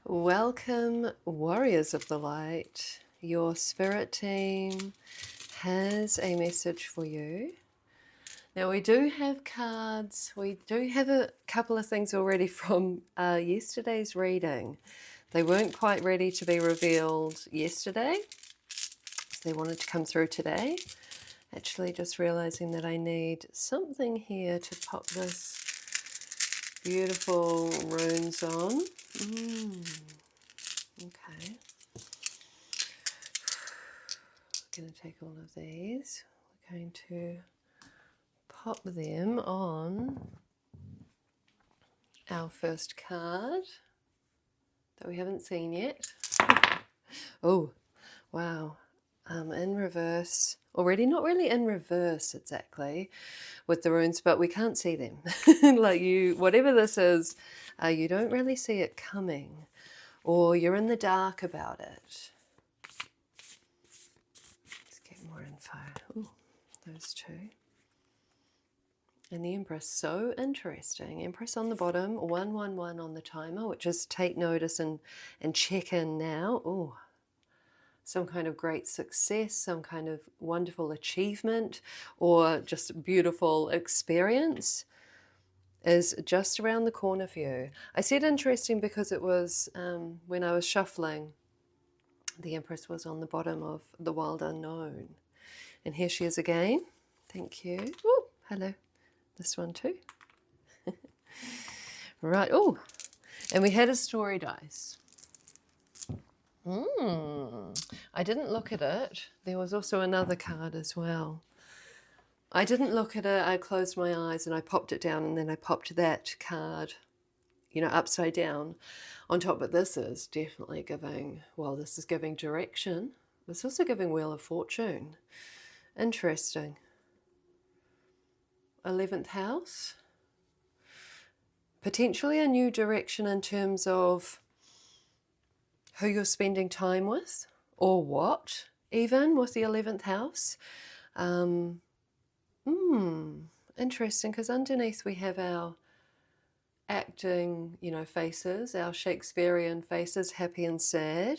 Welcome, Warriors of the Light. Your spirit team has a message for you. Now, we do have cards. We do have a couple of things already from yesterday's reading. They weren't quite ready to be revealed yesterday, so they wanted to come through today. Actually, just realizing that I need something here to pop this beautiful runes on. Okay. I'm going to take all of these. We're going to pop them on our first card that we haven't seen yet. Oh, wow. In reverse. Already not really in reverse exactly with the runes, but we can't see them. Like whatever this is, you don't really see it coming, or you're in the dark about it. Let's get more info. Ooh, those two. And the Empress, so interesting. Empress on the bottom, 111 on the timer, which is take notice and check in now. Oh, some kind of great success, some kind of wonderful achievement, or just beautiful experience is just around the corner for you. I said interesting because it was when I was shuffling, the Empress was on the bottom of the Wild Unknown. And here she is again. Thank you. Oh, hello. This one too. Right. Oh, and we had a story dice. I didn't look at it. There was also another card as well. I didn't look at it. I closed my eyes and I popped it down, and then I popped that card, upside down on top. But this is definitely giving, well, this is giving direction. It's also giving Wheel of Fortune. Interesting. 11th house. Potentially a new direction in terms of who you're spending time with, or what, even with the 11th house. Interesting, because underneath we have our acting, faces, our Shakespearean faces, happy and sad.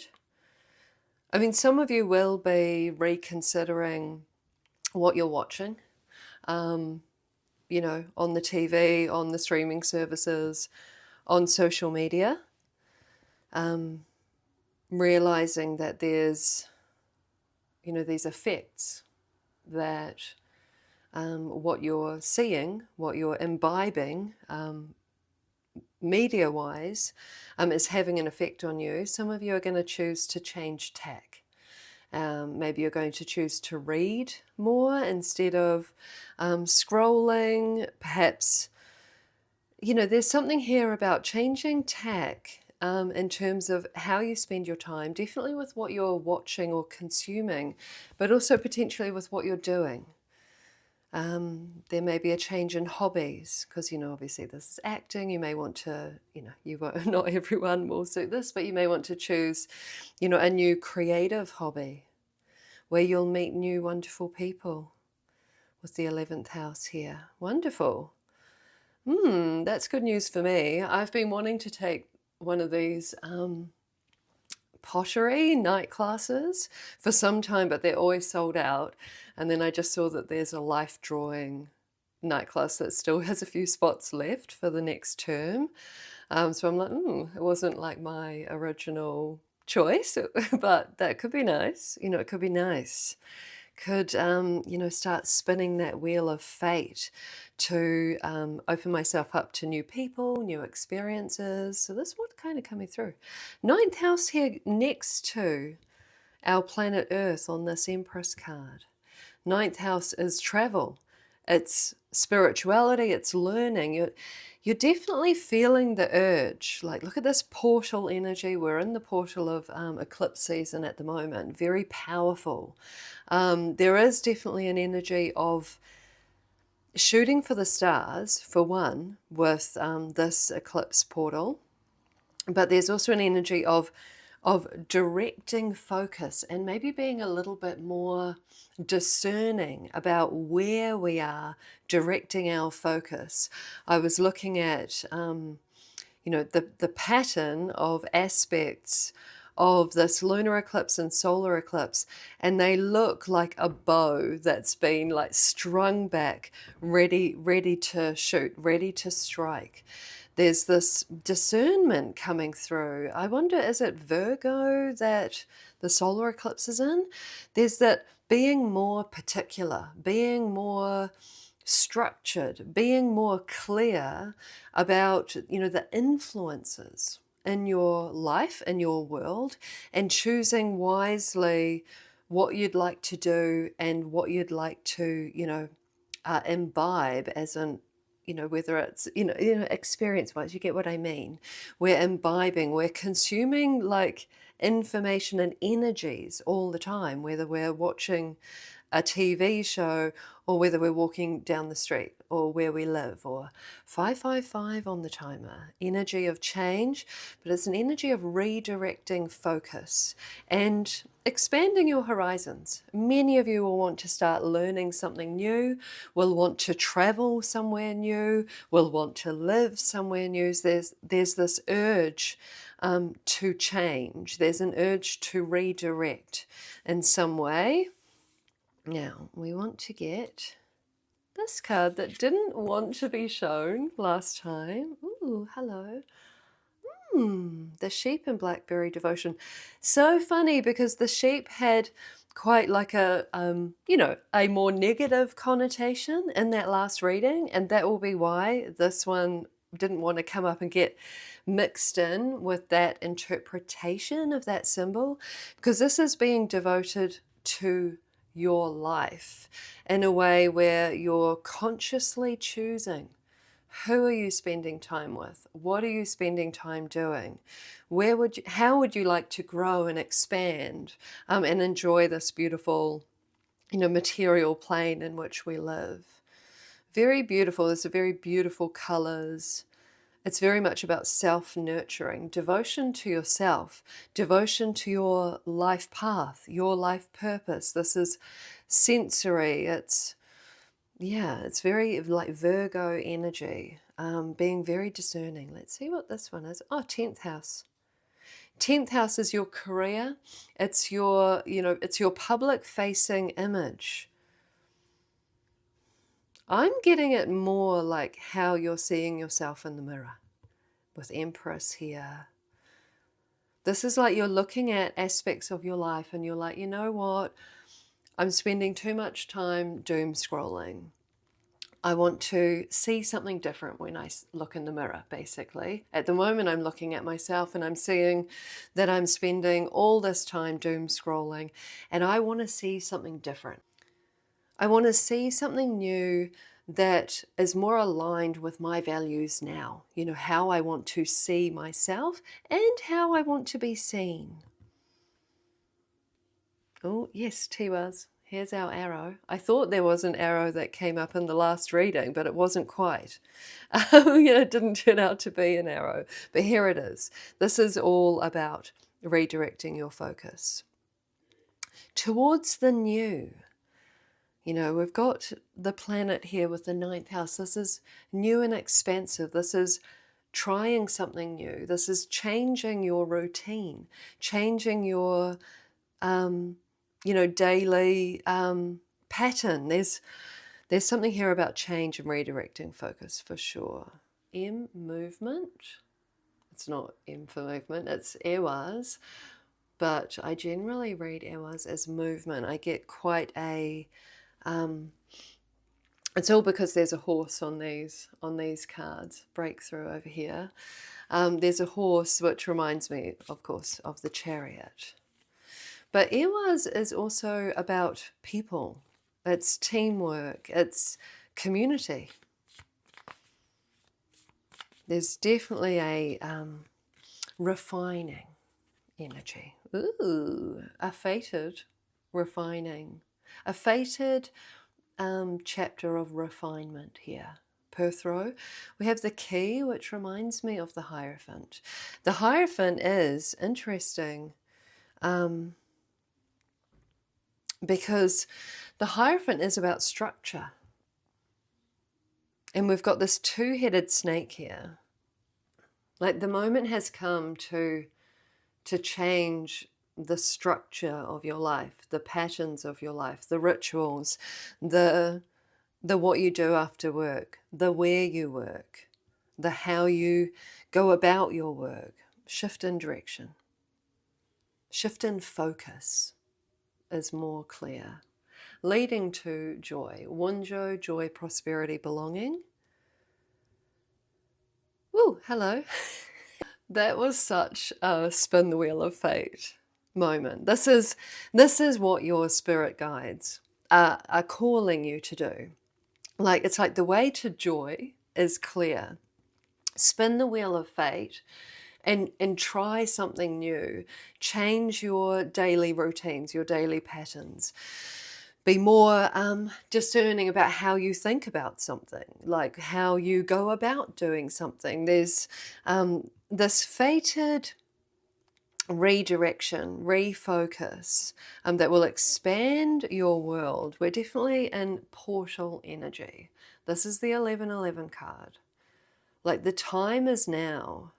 I mean, some of you will be reconsidering what you're watching, on the TV, on the streaming services, on social media. Realizing that there's, these effects that what you're seeing, what you're imbibing, media-wise, is having an effect on you. Some of you are going to choose to change tack. Maybe you're going to choose to read more instead of scrolling. Perhaps, there's something here about changing tack in terms of how you spend your time, definitely with what you're watching or consuming, but also potentially with what you're doing. There may be a change in hobbies, because, obviously this is acting. You may want to, not everyone will suit this, but you may want to choose, a new creative hobby where you'll meet new wonderful people with the 11th house here. Wonderful. That's good news for me. I've been wanting to take one of these pottery night classes for some time, but they're always sold out. And then I just saw that there's a life drawing night class that still has a few spots left for the next term. So I'm like, it wasn't like my original choice, but that could be nice. It could be nice. Could, start spinning that wheel of fate to open myself up to new people, new experiences. So this is what's kind of coming through. 9th house here next to our planet Earth on this Empress card. 9th house is travel. It's spirituality, it's learning. You're definitely feeling the urge. Like, look at this portal energy. We're in the portal of eclipse season at the moment. Very powerful. There is definitely an energy of shooting for the stars, for one, with this eclipse portal. But there's also an energy of directing focus and maybe being a little bit more discerning about where we are directing our focus. I was looking at, you know, the pattern of aspects of this lunar eclipse and solar eclipse, and they look like a bow that's been like strung back, ready to shoot, ready to strike. There's this discernment coming through. I wonder, is it Virgo that the solar eclipse is in? There's that being more particular, being more structured, being more clear about, you know, the influences in your life, in your world, and choosing wisely what you'd like to do and what you'd like to, you know, imbibe, as in, you know, whether it's, you know, experience-wise, you get what I mean. We're imbibing, we're consuming like information and energies all the time, whether we're watching a TV show or whether we're walking down the street or where we live, or 555 on the timer. Energy of change, but it's an energy of redirecting focus and expanding your horizons. Many of you will want to start learning something new, will want to travel somewhere new, will want to live somewhere new. There's this urge to change. There's an urge to redirect in some way. Now, we want to get this card that didn't want to be shown last time. Ooh, hello. The sheep and blackberry devotion. So funny, because the sheep had quite like a, you know, a more negative connotation in that last reading, and that will be why this one didn't want to come up and get mixed in with that interpretation of that symbol, because this is being devoted to your life in a way where you're consciously choosing who are you spending time with, what are you spending time doing, how would you like to grow and expand and enjoy this beautiful, you know, material plane in which we live. Very beautiful. There's a very beautiful colors. It's very much about self-nurturing, devotion to yourself, devotion to your life path, your life purpose. This is sensory. It's, yeah, it's very like Virgo energy, being very discerning. Let's see what this one is. Oh, 10th house. 10th house is your career. It's your, you know, it's your public facing image. I'm getting it more like how you're seeing yourself in the mirror with Empress here. This is like you're looking at aspects of your life and you're like, you know what? I'm spending too much time doom scrolling. I want to see something different when I look in the mirror, basically. At the moment, I'm looking at myself and I'm seeing that I'm spending all this time doom scrolling, and I want to see something different. I want to see something new that is more aligned with my values now. You know, how I want to see myself and how I want to be seen. Oh, yes, Tiwas. Here's our arrow. I thought there was an arrow that came up in the last reading, but it wasn't quite. It didn't turn out to be an arrow, but here it is. This is all about redirecting your focus towards the new. You know, we've got the planet here with the 9th house. This is new and expansive. This is trying something new. This is changing your routine, changing your, daily pattern. There's something here about change and redirecting focus for sure. M, movement. It's not M for movement, it's Ewas. But I generally read Ewas as movement. I get quite a... it's all because there's a horse on these cards. Breakthrough over here. There's a horse, which reminds me, of course, of the Chariot. But Ewas is also about people. It's teamwork. It's community. There's definitely a refining energy. Ooh, a fated refining. A fated chapter of refinement here. Perthrow. We have the key, which reminds me of the Hierophant. The Hierophant is interesting because the Hierophant is about structure. And we've got this two-headed snake here. Like the moment has come to change the structure of your life, the patterns of your life, the rituals, the what you do after work, the where you work, the how you go about your work. Shift in direction. Shift in focus is more clear, leading to joy. Wunjo, joy, prosperity, belonging. Woo, hello. That was such a spin the wheel of fate moment. This is what your spirit guides are calling you to do. Like, it's like the way to joy is clear. Spin the wheel of fate and try something new. Change your daily routines, your daily patterns. Be more discerning about how you think about something, like how you go about doing something. There's this fated redirection, refocus that will expand your world. We're definitely in portal energy. This is the 1111 card. Like, the time is now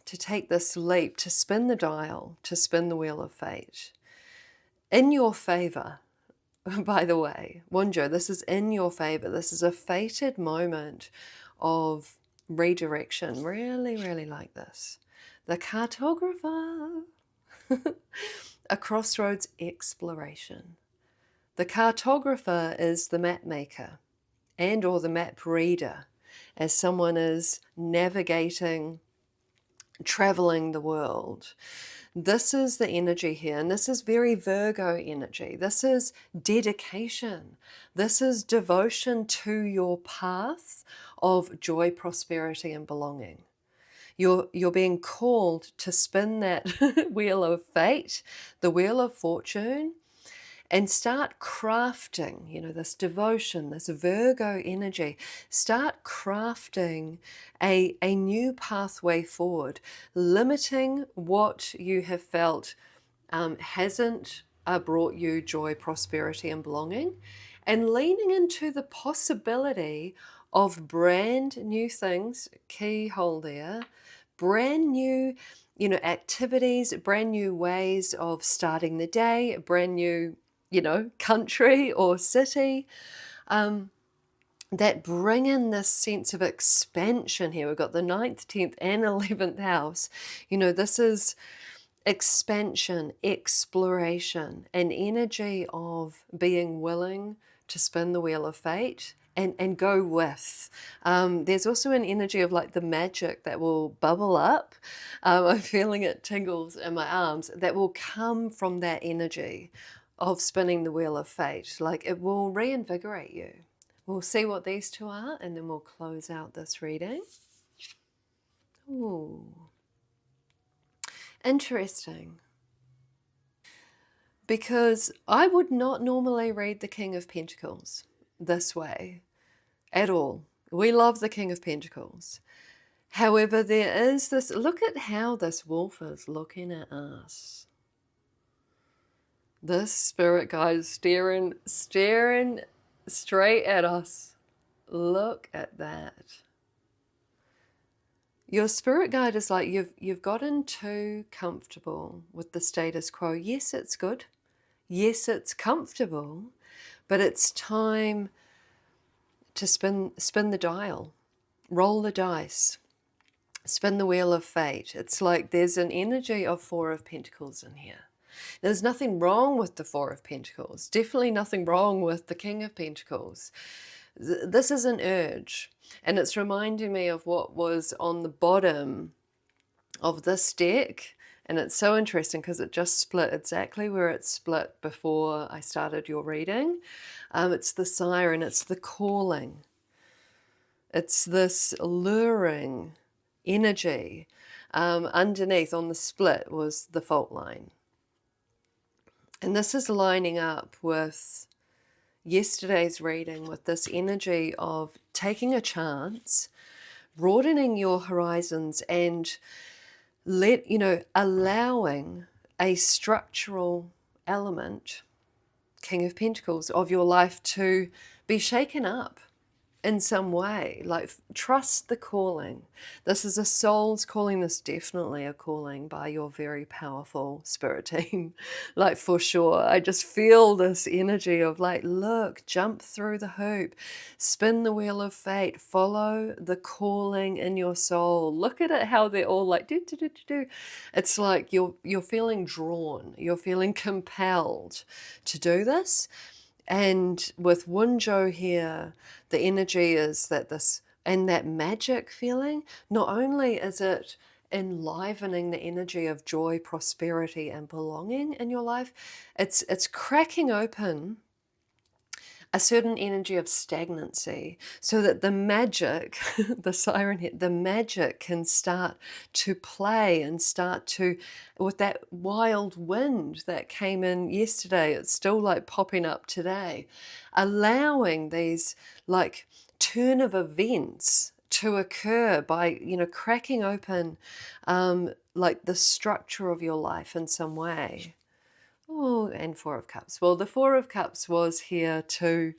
to take this leap, to spin the dial, to spin the wheel of fate in your favor. By the way, Wunjo, this is in your favor. This is a fated moment of redirection. Really, really like this. The cartographer. A crossroads exploration. The cartographer is the map maker and or the map reader, as someone is navigating, traveling the world. This is the energy here, and this is very Virgo energy. This is dedication. This is devotion to your path of joy, prosperity, and belonging. You're being called to spin that wheel of fate, the wheel of fortune, and start crafting, you know, this devotion, this Virgo energy. Start crafting a new pathway forward, limiting what you have felt hasn't brought you joy, prosperity, and belonging, and leaning into the possibility of brand new things, keyhole there, brand new, you know, activities, brand new ways of starting the day, brand new, you know, country or city, that bring in this sense of expansion here. We've got the 9th, 10th, and 11th house. You know, this is expansion, exploration, an energy of being willing to spin the wheel of fate and go with. There's also an energy of like the magic that will bubble up. I'm feeling it tingles in my arms, that will come from that energy of spinning the wheel of fate. Like, it will reinvigorate you. We'll see what these two are, and then we'll close out this reading. Ooh. Interesting. Because I would not normally read the King of Pentacles this way at all. We love the King of Pentacles. However, there is this, look at how this wolf is looking at us. This spirit guide is staring straight at us. Look at that. Your spirit guide is like, you've gotten too comfortable with the status quo. Yes, it's good. Yes, it's comfortable, but it's time to spin the dial, roll the dice, spin the wheel of fate. It's like there's an energy of 4 of Pentacles in here. There's nothing wrong with the 4 of Pentacles. Definitely nothing wrong with the King of Pentacles. This is an urge, and it's reminding me of what was on the bottom of this deck. And it's so interesting because it just split exactly where it split before I started your reading. It's the siren, it's the calling. It's this luring energy. Underneath on the split was the fault line. And this is lining up with yesterday's reading, with this energy of taking a chance, broadening your horizons, and allowing a structural element, King of Pentacles, of your life to be shaken up in some way. Like, trust the calling. This is a soul's calling. This is definitely a calling by your very powerful spirit team. Like, for sure. I just feel this energy of like, look, jump through the hoop, spin the wheel of fate, follow the calling in your soul. Look at it, how they're all like, do, do, do, do, do. It's like you're feeling drawn, you're feeling compelled to do this. And with Wunjo here, the energy is that this, and that magic feeling, not only is it enlivening the energy of joy, prosperity, and belonging in your life, it's cracking open a certain energy of stagnancy so that the magic, the siren hit, the magic can start to play and start to, with that wild wind that came in yesterday, it's still like popping up today, allowing these like turn of events to occur by, you know, cracking open like the structure of your life in some way. Oh, and Four of Cups. Well, the Four of Cups was here to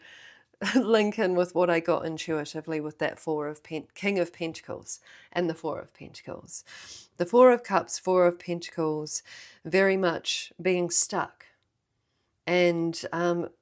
link in with what I got intuitively with that King of Pentacles and the Four of Pentacles. The Four of Cups, Four of Pentacles, very much being stuck and,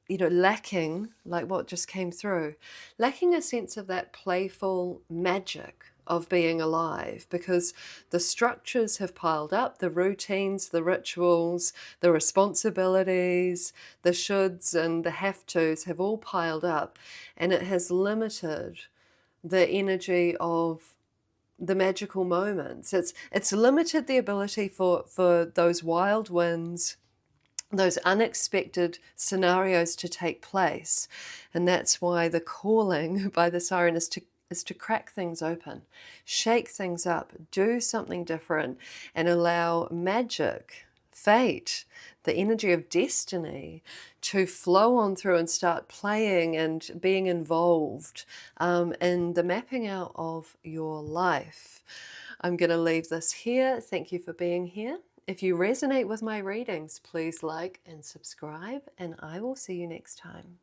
you know, lacking, like what just came through, lacking a sense of that playful magic of being alive, because the structures have piled up, the routines, the rituals, the responsibilities, the shoulds and the have-tos have all piled up, and it has limited the energy of the magical moments. It's limited the ability for those wild winds, those unexpected scenarios to take place. And that's why the calling by the siren is to crack things open, shake things up, do something different, and allow magic, fate, the energy of destiny to flow on through and start playing and being involved in the mapping out of your life. I'm going to leave this here. Thank you for being here. If you resonate with my readings, please like and subscribe, and I will see you next time.